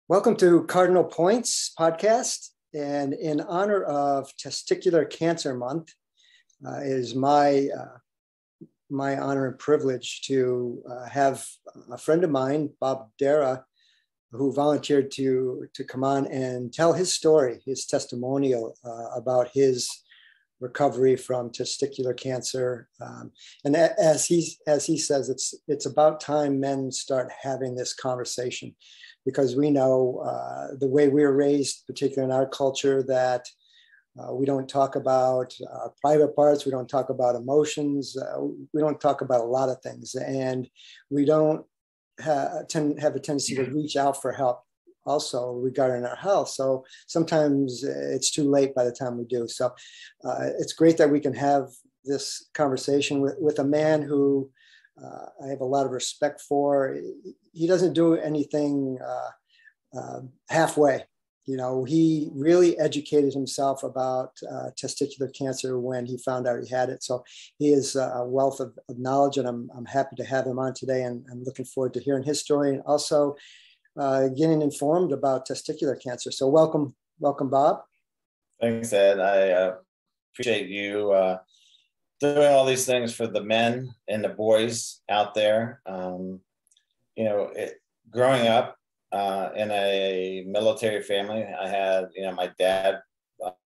Welcome to Cardinal Points podcast. And in honor of Testicular Cancer Month, it is my honor and privilege to have a friend of mine, Bob Darrah, who volunteered to come on and tell his story, his testimonial about his recovery from testicular cancer. And as he says, it's about time men start having this conversation, because we know the way we were raised, particularly in our culture, that we don't talk about our private parts, we don't talk about emotions, we don't talk about a lot of things, and we don't have a tendency to reach out for help also regarding our health. So sometimes it's too late by the time we do. So it's great that we can have this conversation with a man who I have a lot of respect for. He doesn't do anything halfway. You know, he really educated himself about testicular cancer when he found out he had it. So he is a wealth of knowledge, and I'm happy to have him on today, and I'm looking forward to hearing his story and also getting informed about testicular cancer. So welcome, Bob. Thanks, Ed. I appreciate you doing all these things for the men and the boys out there. Growing up in a military family, I had, my dad loved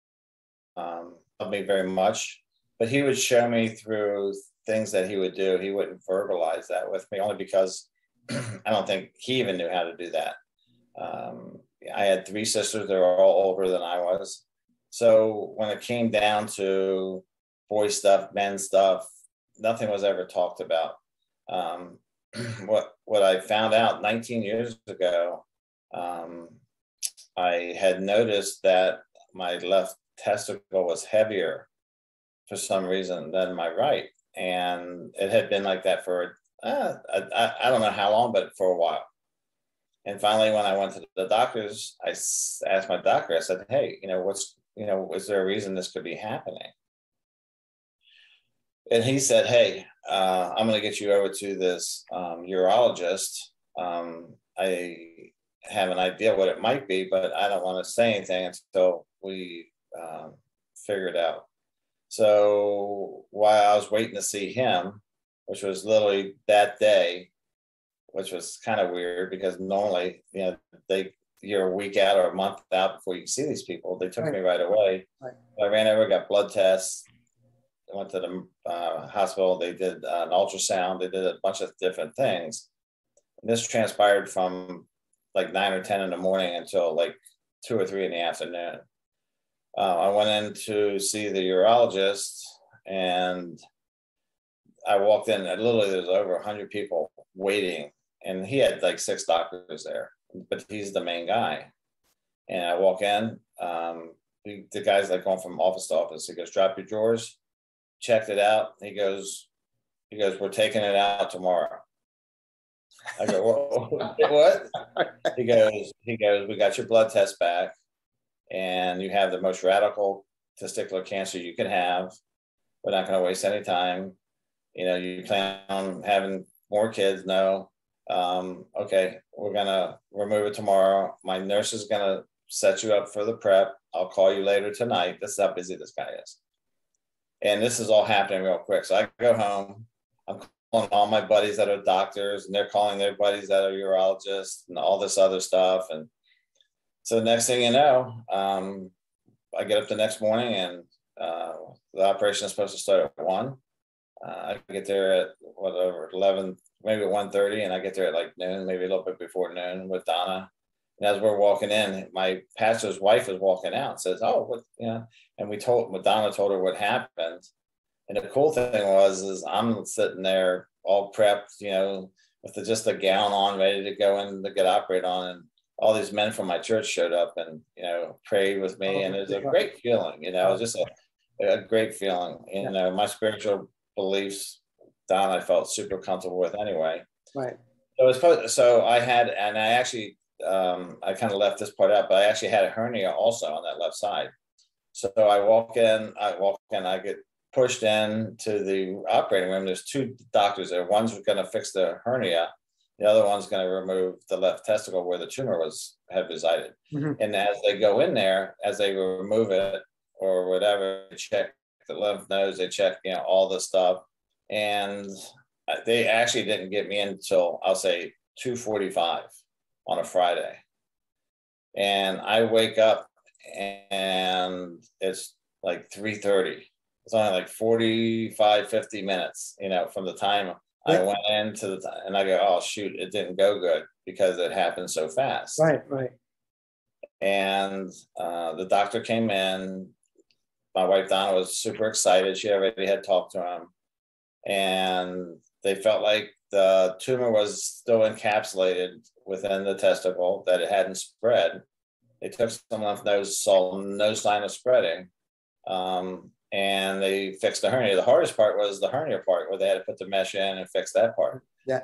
me very much, but he would show me through things that he would do. He wouldn't verbalize that with me, only because I don't think he even knew how to do that. I had three sisters. They were all older than I was. So when it came down to boy stuff, men stuff, nothing was ever talked about. What I found out 19 years ago, I had noticed that my left testicle was heavier for some reason than my right. And it had been like that for, I don't know how long, but for a while. And finally, when I went to the doctors, I asked my doctor, I said, hey, is there a reason this could be happening? And he said, hey, I'm going to get you over to this urologist. I have an idea what it might be, but I don't want to say anything until we figure it out. So while I was waiting to see him, which was literally that day, which was kind of weird because normally, you're a week out or a month out before you can see these people. They took me right away. Right. I ran over, got blood tests. I went to the hospital. They did an ultrasound. They did a bunch of different things. And this transpired from like 9 or 10 in the morning until like 2 or 3 in the afternoon. I went in to see the urologist, and I walked in, and literally there's over 100 people waiting, and he had like 6 doctors there, but he's the main guy. And I walk in, the guy's like going from office to office. He goes, drop your drawers. Checked it out. He goes, we're taking it out tomorrow. I go, what? He goes, we got your blood test back, and you have the most radical testicular cancer you can have. We're not going to waste any time. You plan on having more kids? No. Okay, we're going to remove it tomorrow. My nurse is going to set you up for the prep. I'll call you later tonight. This is how busy this guy is. And this is all happening real quick. So I go home. I'm calling all my buddies that are doctors, and they're calling their buddies that are urologists and all this other stuff. And so next thing you know, I get up the next morning, and the operation is supposed to start at 1. I get there at 11, maybe 1:30, and I get there at like noon, maybe a little bit before noon with Donna. And as we're walking in, my pastor's wife is walking out and says, oh, and Donna told her what happened. And the cool thing is I'm sitting there all prepped, with just a gown on, ready to go in to get operated on. And all these men from my church showed up and, prayed with me. And it was a great feeling, just a great feeling. My spiritual beliefs, Don, I felt super comfortable with anyway. Right. So I had, and I actually, I kind of left this part out, but I actually had a hernia also on that left side. So I walk in, I get pushed into the operating room. There's 2 doctors there. One's going to fix the hernia, The other one's going to remove the left testicle where the tumor had resided. And as they go in there, as they remove it or whatever, they check the lymph nodes, they check, all the stuff. And they actually didn't get me in until, I'll say, 2:45 on a Friday. And I wake up and it's like 3:30. It's only like 45, 50 minutes, from the time I went into and I go, oh, shoot, it didn't go good because it happened so fast. Right. And the doctor came in. My wife, Donna, was super excited. She already had talked to him. And they felt like the tumor was still encapsulated within the testicle, that it hadn't spread. They took some lymph nodes, saw no sign of spreading. And they fixed the hernia. The hardest part was the hernia part, where they had to put the mesh in and fix that part. Yeah.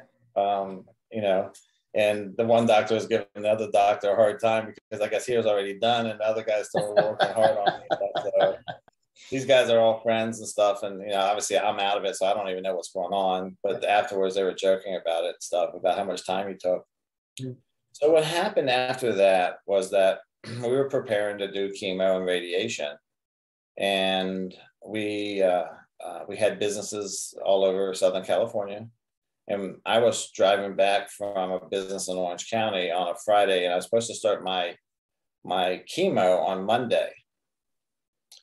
And the one doctor was giving the other doctor a hard time because I guess he was already done and the other guy's still working hard on it. So these guys are all friends and stuff. And, obviously I'm out of it, so I don't even know what's going on. But afterwards they were joking about it and stuff, about how much time he took. So what happened after that was that we were preparing to do chemo and radiation. And we had businesses all over Southern California. And I was driving back from a business in Orange County on a Friday, and I was supposed to start my chemo on Monday.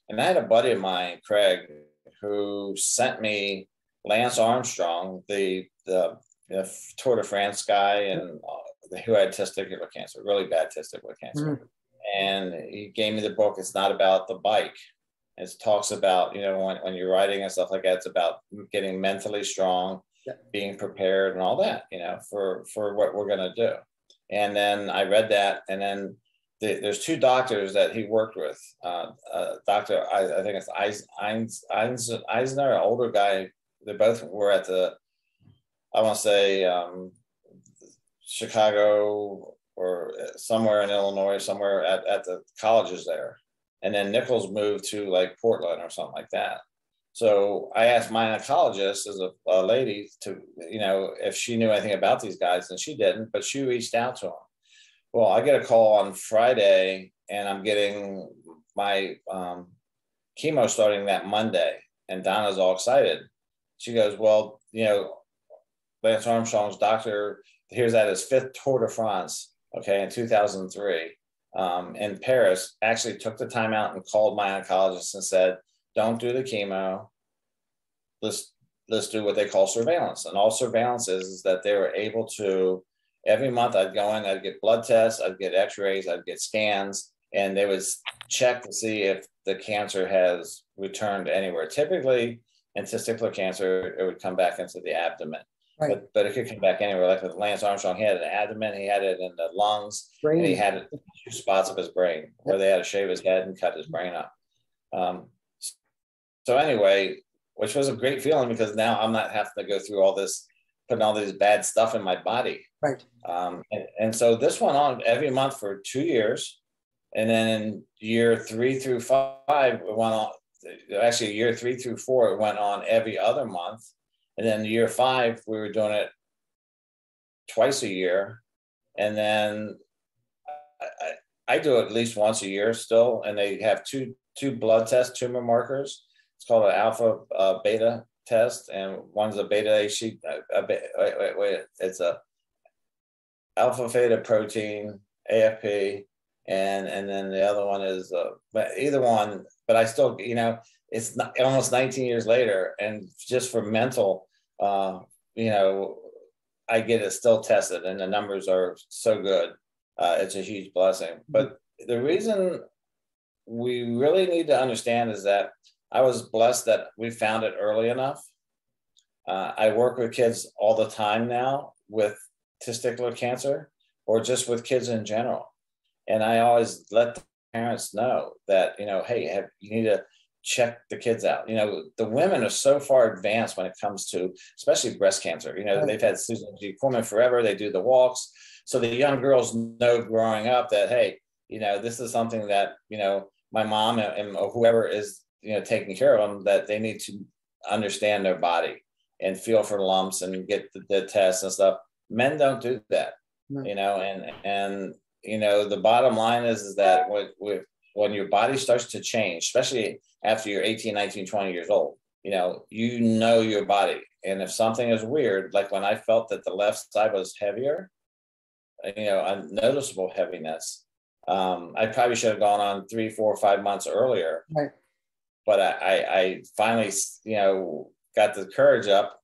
And I had a buddy of mine, Craig, who sent me Lance Armstrong, the Tour de France guy, and who had testicular cancer, really bad testicular cancer. And he gave me the book. It's not about the bike. It talks about, when you're riding and stuff like that, it's about getting mentally strong, being prepared and all that, for what we're going to do. And then I read that. And then there's two doctors that he worked with. Doctor, I think it's Eisner, an older guy. They both were at I want to say Chicago or somewhere in Illinois, somewhere at the colleges there. And then Nichols moved to like Portland or something like that. So I asked my oncologist, as a lady, to, if she knew anything about these guys, and she didn't, but she reached out to them. Well, I get a call on Friday and I'm getting my chemo starting that Monday. And Donna's all excited. She goes, well, Lance Armstrong's doctor, here's at his 5th Tour de France, in 2003. In Paris, actually took the time out and called my oncologist and said, don't do the chemo. Let's do what they call surveillance. And all surveillance is that they were able to, every month I'd go in, I'd get blood tests, I'd get x-rays, I'd get scans, and they would check to see if the cancer has returned anywhere. Typically in testicular cancer, it would come back into the abdomen. Right. But it could come back anywhere. Like with Lance Armstrong, he had an abdomen, he had it in the lungs, and he had 2 spots of his brain where they had to shave his head and cut his brain up. So anyway, which was a great feeling because now I'm not having to go through all this, putting all this bad stuff in my body. Right. And so this went on every month for 2 years. And then in year 3 through 5, it went on, actually year 3 through 4, it went on every other month. And then year 5, we were doing it twice a year. And then I do it at least once a year still. And they have two blood test tumor markers. It's called an alpha beta test. And one's a beta it's a alpha theta protein, AFP. And then the other one is, but either one, but I still, it's not, almost 19 years later. And just for mental, I get it still tested and the numbers are so good. It's a huge blessing. But the reason we really need to understand is that I was blessed that we found it early enough. I work with kids all the time now with testicular cancer or just with kids in general. And I always let the parents know that, hey, you need to check the kids out. The women are so far advanced when it comes to, especially breast cancer. They've had Susan G. Komen forever. They do the walks. So the young girls know growing up that, hey, this is something that, my mom and whoever is, taking care of them, that they need to understand their body and feel for lumps and get the tests and stuff. Men don't do that, you know, and you know, the bottom line is that when your body starts to change, especially after you're 18, 19, 20 years old, you know your body. And if something is weird, like when I felt that the left side was heavier, you know, a noticeable heaviness, I probably should have gone on 3, 4, 5 months earlier. Right. But I finally, you know, got the courage up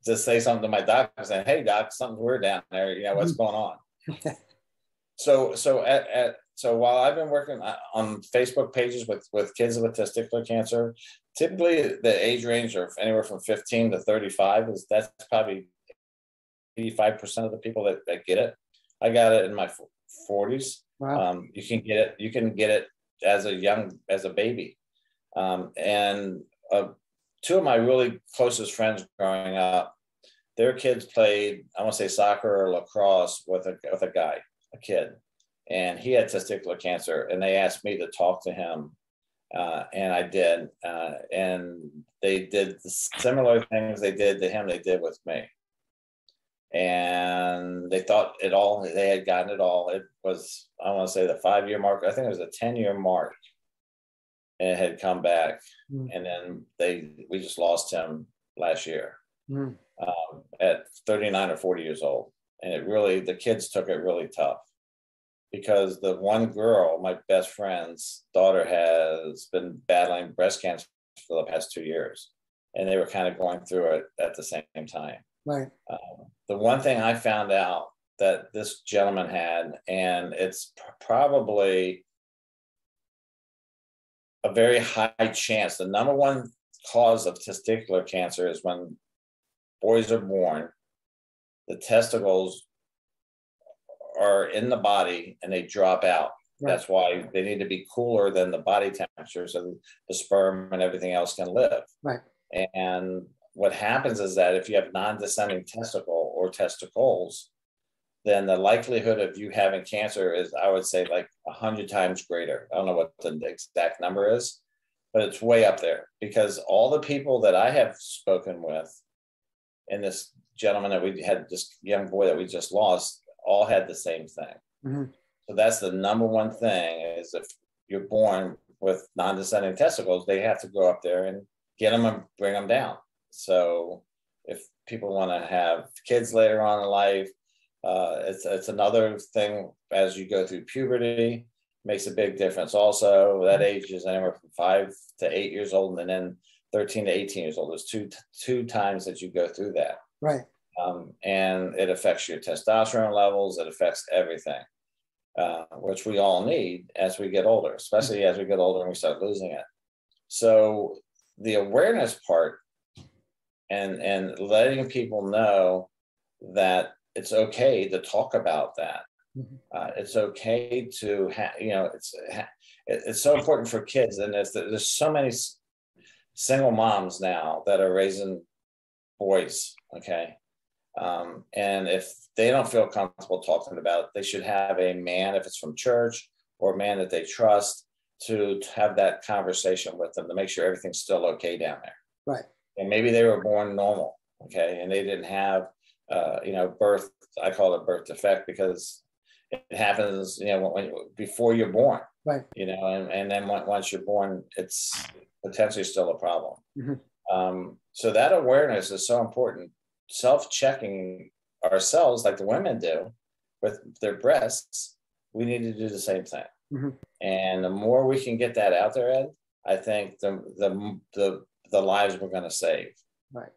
to say something to my doctor, saying, "Hey, doc, something's weird down there. You know, what's going on?" So while I've been working on Facebook pages with kids with testicular cancer, typically the age range are anywhere from 15 to 35. That's probably 85% of the people that get it. I got it in my 40s. Wow. You can get it as a baby. And two of my really closest friends growing up, their kids played, I want to say soccer or lacrosse with a kid, and he had testicular cancer, and they asked me to talk to him, and I did, and they did the similar things they did to him, they did with me. And they thought they had gotten it all. It was, I want to say, the 5-year mark. I think it was a 10-year mark, and it had come back. And then we just lost him last year at 39 or 40 years old. And the kids took it really tough, because the one girl, my best friend's daughter, has been battling breast cancer for the past 2 years, and they were kind of going through it at the same time. Right. The one thing I found out that this gentleman had, and it's probably a very high chance, the number one cause of testicular cancer is when boys are born, the testicles are in the body and they drop out. Right. That's why they need to be cooler than the body temperature, so the sperm and everything else can live. Right. And what happens is that if you have non-descending testicle or testicles, then the likelihood of you having cancer is, I would say, like 100 times greater. I don't know what the exact number is, but it's way up there, because all the people that I have spoken with, and this gentleman that we had, this young boy that we just lost, all had the same thing. Mm-hmm. So that's the number one thing, is if you're born with non-descending testicles, they have to go up there and get them and bring them down. So if people want to have kids later on in life, it's another thing. As you go through puberty, makes a big difference. Also, that age is anywhere from 5 to 8 years old, and then 13 to 18 years old. There's two times that you go through that. Right. And it affects your testosterone levels. It affects everything, which we all need as we get older, especially as we get older and we start losing it. So the awareness part, and letting people know that it's okay to talk about that. It's okay to it's so important for kids. And there's so many single moms now that are raising boys. Okay. And if they don't feel comfortable talking about it, they should have a man, if it's from church, or a man that they trust, to have that conversation with them to make sure everything's still okay down there. Right. And maybe they were born normal. Okay. And they didn't have, birth, I call it birth defect, because it happens, before you're born. Right. And then once you're born, it's potentially still a problem. Mm-hmm. So that awareness is so important. Self-checking ourselves, like the women do with their breasts, we need to do the same thing. Mm-hmm. And the more we can get that out there, Ed, I think the lives we're going to save. Right.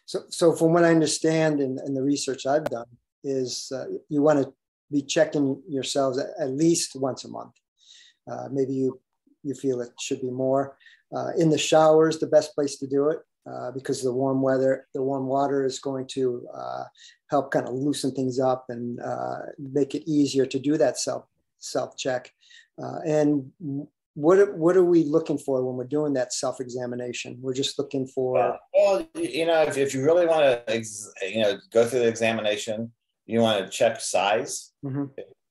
So from what I understand in the research I've done is you want to be checking yourselves at least once a month. Maybe you feel it should be more. In the shower is the best place to do it, because the warm water is going to help kind of loosen things up and make it easier to do that self-check. And what are we looking for when we're doing that self-examination? We're just looking for... if you really want to, go through the examination, you want to check size. Mm-hmm.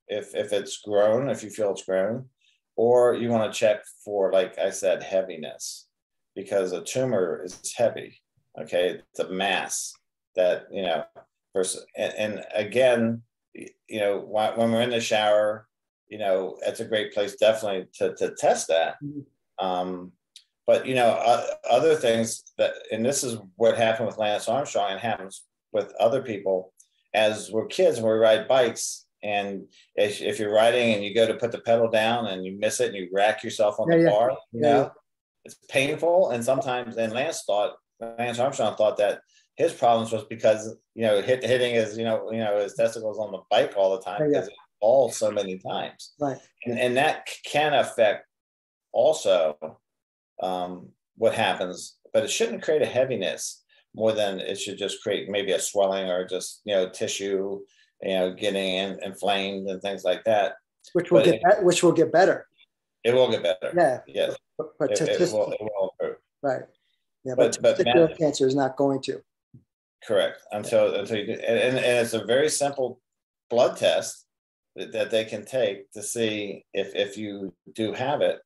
If it's grown, if you feel it's grown, or you want to check for, like I said, heaviness, because a tumor is heavy. Okay. It's a mass that, versus, and again, you know, when we're in the shower, you know, it's a great place definitely to test that. But, you know, other things that, and this is what happened with Lance Armstrong and happens with other people as we're kids and we ride bikes. And if you're riding and you go to put the pedal down and you miss it and you rack yourself on the bar, you know, it's painful. And sometimes, and Lance Armstrong thought that his problems was because, you know, hitting his, you know, his testicles on the bike all the time because it falls so many times. Right. And that can affect also what happens, but it shouldn't create a heaviness more than it should just create maybe a swelling or just, you know, tissue, you know, getting inflamed and things like that. Which will get better. It will get better. Yeah. Yes. But it will improve. Right. Yeah, but testicular cancer is not going to. Correct. Until you do, and it's a very simple blood test that they can take to see if you do have it.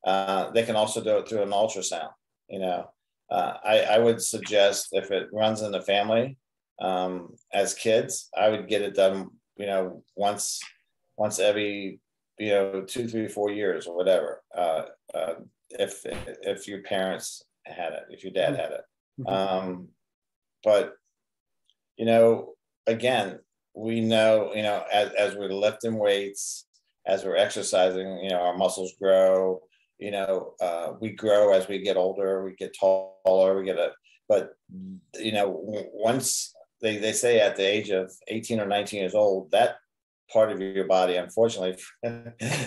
They can also do it through an ultrasound. You know, I would suggest if it runs in the family, as kids, I would get it done, you know, once every, you know, 2, 3, 4 years or whatever. If your parents had it, if your dad had it. But, you know, again, we know, you know, as we're lifting weights, as we're exercising, you know, our muscles grow, you know, we grow as we get older, we get taller, but, you know, once they say at the age of 18 or 19 years old, that part of your body, unfortunately,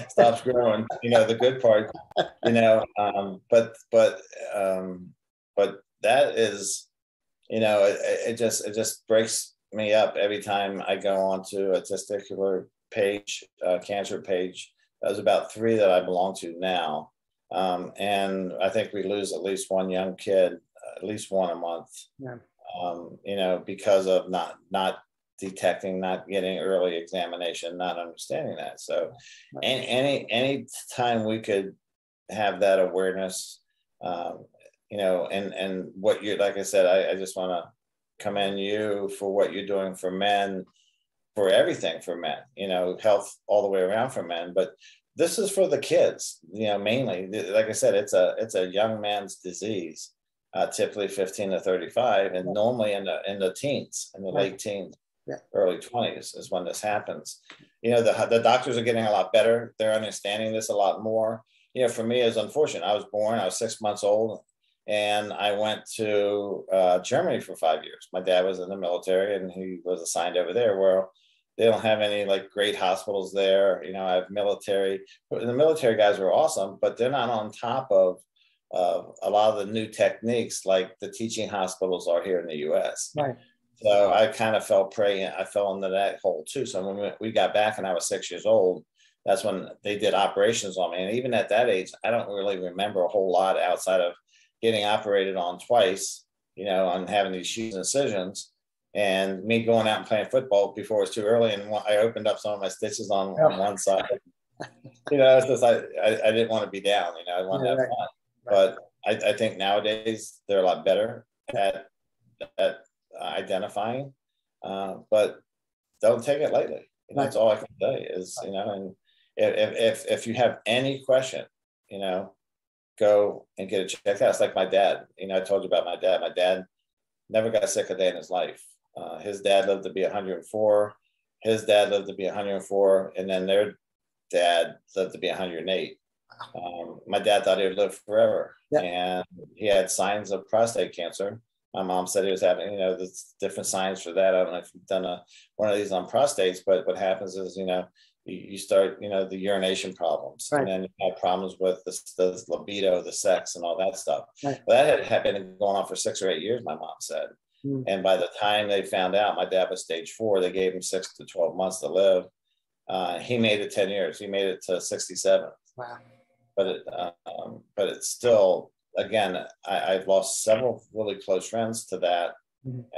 stops growing, you know, the good part, you know, but that is, you know, it just breaks me up every time I go onto a testicular page, cancer page. There's about 3 that I belong to now. And I think we lose at least one young kid, at least one a month, you know, because of not detecting, not getting early examination, not understanding that. So any time we could have that awareness, you know, and what you, like I said, I just want to commend you for what you're doing for men, for everything for men, you know, health all the way around for men. But this is for the kids, you know, mainly. Like I said, it's a young man's disease, typically 15 to 35, and normally in the teens, in the late teens, early 20s is when this happens. You know, the doctors are getting a lot better. They're understanding this a lot more. You know, for me, it's unfortunate. I was 6 months old, and I went to Germany for 5 years. My dad was in the military, and he was assigned over there, where they don't have any like great hospitals there. You know, I have military. The military guys were awesome, but they're not on top of a lot of the new techniques like the teaching hospitals are here in the U.S. Right. So I kind of fell prey. I fell into that hole too. So when we got back and I was 6 years old, that's when they did operations on me. And even at that age, I don't really remember a whole lot outside of getting operated on twice, you know, on having these huge incisions, and me going out and playing football before it was too early. And I opened up some of my stitches on one side. You know, it's just I didn't want to be down, you know, I wanted to have fun. But I think nowadays they're a lot better at identifying, but don't take it lightly. You know, that's all I can say is, you know, and if you have any question, you know, go and get it checked out. It's like my dad. You know, I told you about my dad. My dad never got sick a day in his life. His dad lived to be 104. His dad lived to be 104, and then their dad lived to be 108. My dad thought he would live forever, and he had signs of prostate cancer. My mom said he was having, you know, there's different signs for that. I don't know if you've done one of these on prostates, but what happens is, you know, you start, you know, the urination problems, and then you have problems with the libido, the sex, and all that stuff. Well, that had been going on for 6 or 8 years, my mom said. And by the time they found out my dad was stage 4, they gave him 6 to 12 months to live. He made it 10 years. He made it to 67. Wow. But it's still, again, I've lost several really close friends to that.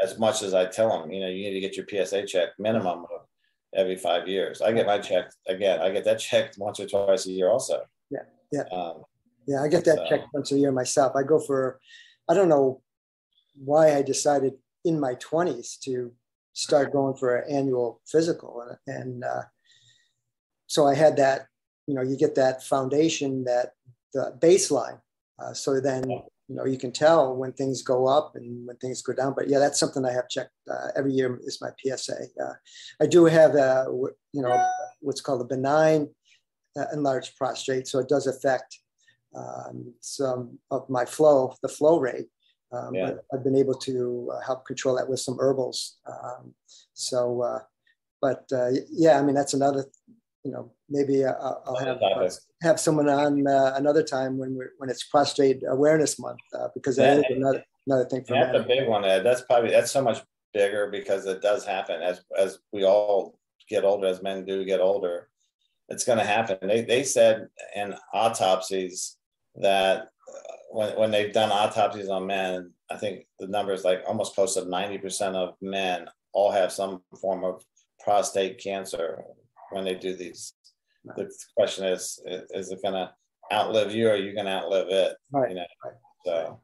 As much as I tell them, you know, you need to get your PSA checked minimum of every 5 years. I get my check again. I get that checked once or twice a year also. I get that checked once a year myself. I go for, I don't know why I decided in my 20s to start going for an annual physical. And so I had that, you get that foundation, that the baseline. So then, you can tell when things go up and when things go down. But yeah, that's something I have checked every year is my PSA. I do have what's called a benign enlarged prostate. So it does affect some of my the flow rate. But I've been able to help control that with some herbals. Yeah, I mean, that's another, maybe I'll have someone on another time when it's Prostate Awareness Month, because that is another thing for men. That's a big one, Ed. That's so much bigger because it does happen as we all get older, as men do get older. It's going to happen. They said in autopsies that when they've done autopsies on men, I think the number is like almost close to 90% of men all have some form of prostate cancer when they do these. The question is it going to outlive you, or are you going to outlive it? Right. Right. So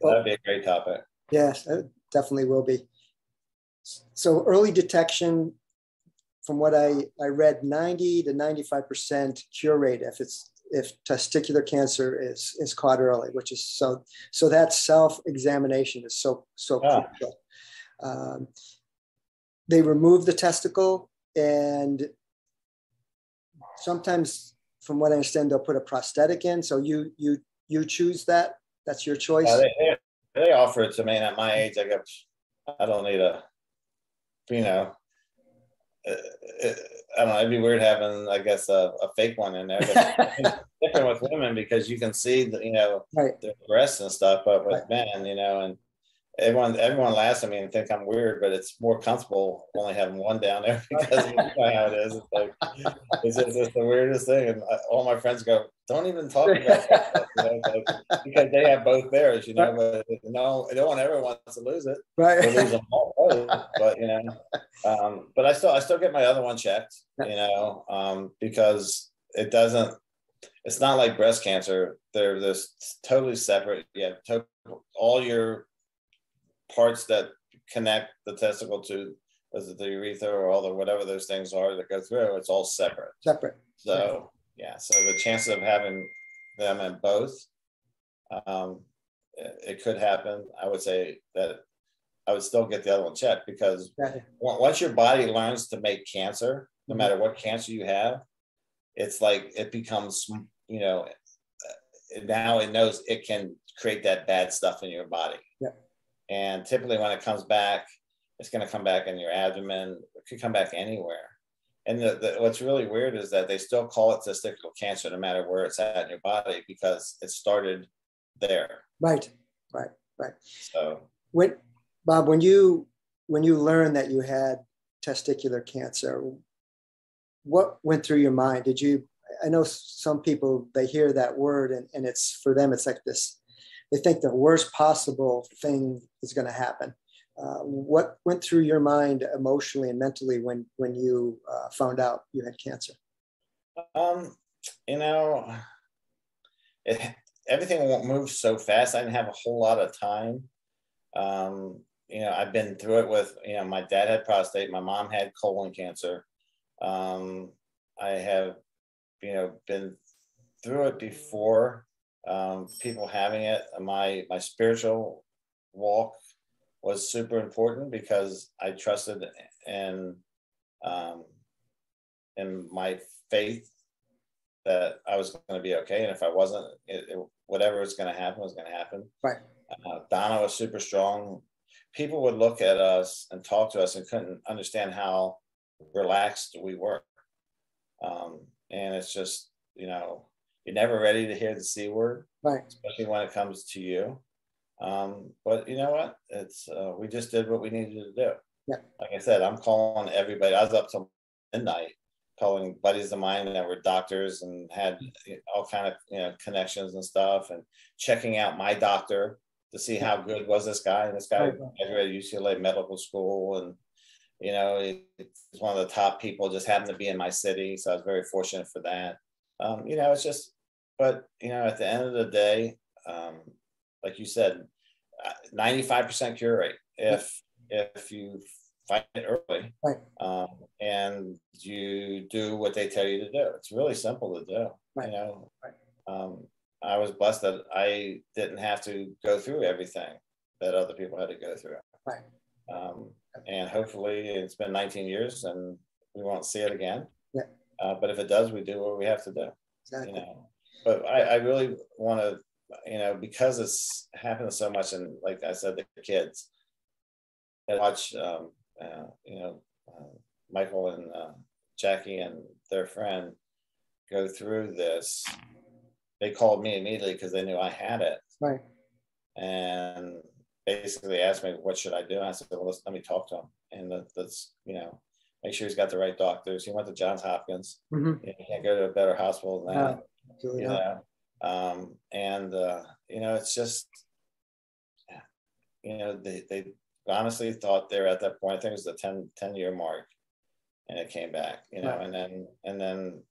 that'd be a great topic. Yes, it definitely will be. So early detection, from what I read, 90 to 95% cure rate if testicular cancer is caught early, which is so that self-examination is so crucial. They remove the testicle, and sometimes, from what I understand, they'll put a prosthetic in. So you choose that. That's your choice. They offer it to me, and at my age, I don't need a, I don't know. It'd be weird having, I guess, a fake one in there. But it's different with women because you can see right. their breasts and stuff. But with men, and everyone laughs at me and think I'm weird, but it's more comfortable only having one down there because you know how it is. It's just the weirdest thing, and all my friends go, "Don't even talk about that," because they have both theirs, But no one ever wants to lose it. Right. They lose them all, but but I still get my other one checked, because it doesn't. It's not like breast cancer. They're this totally separate. Yeah, all your parts that connect the testicle to the urethra or all the whatever those things are that go through, it's all separate. So so the chances of having them in both, it could happen. I would say that I would still get the other one checked because once your body learns to make cancer, no matter what cancer you have, it's like it becomes, now it knows it can create that bad stuff in your body. And typically when it comes back, it's going to come back in your abdomen. It could come back anywhere. And what's really weird is that they still call it testicular cancer no matter where it's at in your body because it started there. Right. So Bob, when you learned that you had testicular cancer, what went through your mind? I know some people, they hear that word and it's, for them, it's like this, they think the worst possible thing is going to happen. What went through your mind emotionally and mentally when you found out you had cancer? Everything won't move so fast. I didn't have a whole lot of time. I've been through it with, my dad had prostate, my mom had colon cancer. I have, been through it before. People having it. My spiritual walk was super important because I trusted in my faith that I was going to be okay, and if I wasn't, whatever was going to happen was going to happen. Right. Donna was super strong. People would look at us and talk to us and couldn't understand how relaxed we were. And it's just, you're never ready to hear the C word, right? Especially when it comes to you. But you know what? It's we just did what we needed to do. Yeah. Like I said, I'm calling everybody. I was up till midnight calling buddies of mine that were doctors and had all kind of connections and stuff, and checking out my doctor to see how good was this guy. And this guy graduated UCLA medical school, and he's one of the top people. Just happened to be in my city, so I was very fortunate for that. It's just, but at the end of the day, like you said, 95% cure rate. If you find it early, Right. and you do what they tell you to do. It's really simple to do. Right. You know, Right. I was blessed that I didn't have to go through everything that other people had to go through. Right. And hopefully, it's been 19 years, and we won't see it again. Yeah. But if it does, we do what we have to do. Exactly. You know, but I really want to, you know, because it's happening so much, and like I said, the kids, I watch, you know, Michael and Jackie and their friend go through this. They called me immediately because they knew I had it. Right. And basically asked me, what should I do? And I said, well, let me talk to him. And let's, you know, make sure he's got the right doctors. He went to Johns Hopkins. Mm-hmm. You can't go to a better hospital than that. Absolutely you not. know, you know, it's just, you know, they honestly thought they were at that point. I think it was the 10-year mark, and it came back, you know, Right. and then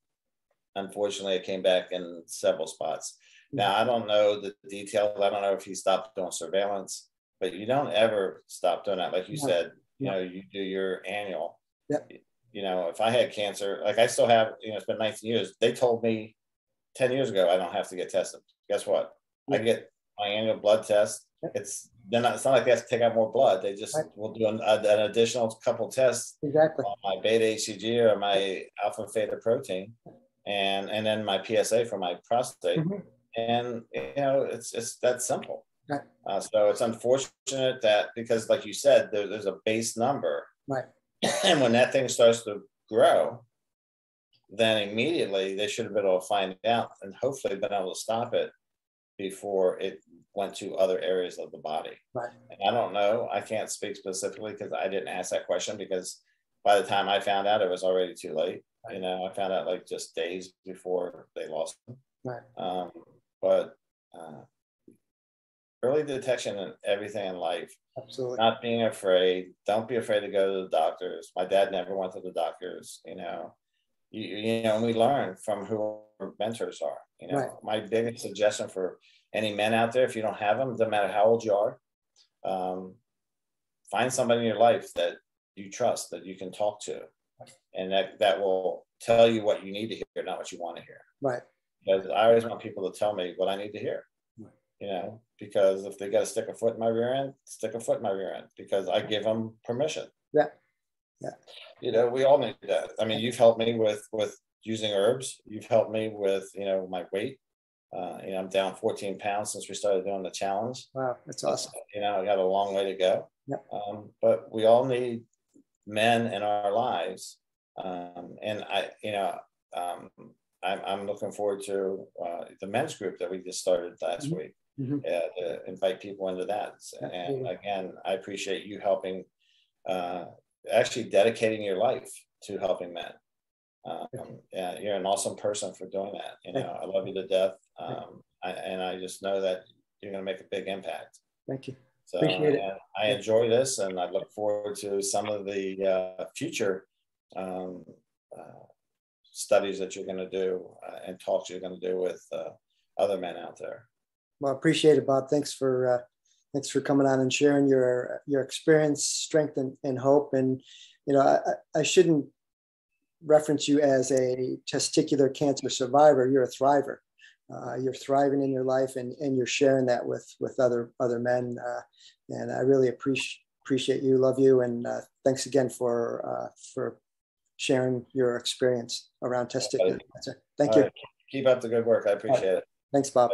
unfortunately it came back in several spots. Now, I don't know the details. I don't know if he stopped doing surveillance, but you don't ever stop doing that. Like you said, you know, you do your annual. Yep. You know, if I had cancer, like I still have, you know, it's been 19 years. They told me 10 years ago I don't have to get tested. Guess what? I get my annual blood test. It's not like they have to take out more blood. They just will do an additional couple tests. Exactly. On my beta HCG or my alpha theta protein, and then my PSA for my prostate. Mm-hmm. And you know, it's that simple. Right. So it's unfortunate that, because like you said, there's a base number, right? And when that thing starts to grow, then immediately they should have been able to find out and hopefully been able to stop it before it went to other areas of the body. Right. And I don't know. I can't speak specifically because I didn't ask that question, because by the time I found out, it was already too late. Right. You know, I found out like just days before they lost him. Right. But early detection and everything in life. Absolutely. Not being afraid. Don't be afraid to go to the doctors. My dad never went to the doctors. You know, you know, and we learn from who our mentors are. You know, right. My biggest suggestion for any men out there, if you don't have them, doesn't matter how old you are, find somebody in your life that you trust, that you can talk to, and that will tell you what you need to hear, not what you want to hear. Right. Because I always want people to tell me what I need to hear. Right. You know, because if they got to stick a foot in my rear end, stick a foot in my rear end, because I give them permission. Yeah. Yeah. You know, we all need that. I mean, you've helped me with using herbs. You've helped me with, you know, my weight. You know, I'm down 14 pounds since we started doing the challenge. Wow, that's awesome. You know, I got a long way to go. Yep. But we all need men in our lives. And I'm looking forward to the men's group that we just started last mm-hmm. week. Mm-hmm. To invite people into that. And again, I appreciate you helping, actually dedicating your life to helping men. Yeah, you're an awesome person for doing that. You know, I love you to death. And I just know that you're going to make a big impact. Thank you. So appreciate it. I enjoy this, and I look forward to some of the future studies that you're going to do and talks you're going to do with other men out there. Well, I appreciate it, Bob. Thanks for coming on and sharing your experience, strength, and hope. And you know, I shouldn't reference you as a testicular cancer survivor. You're a thriver. You're thriving in your life, and you're sharing that with other men. And I really appreciate you, love you, and thanks again for sharing your experience around testicular cancer. Thank you. Keep up the good work. I appreciate it. Thanks, Bob.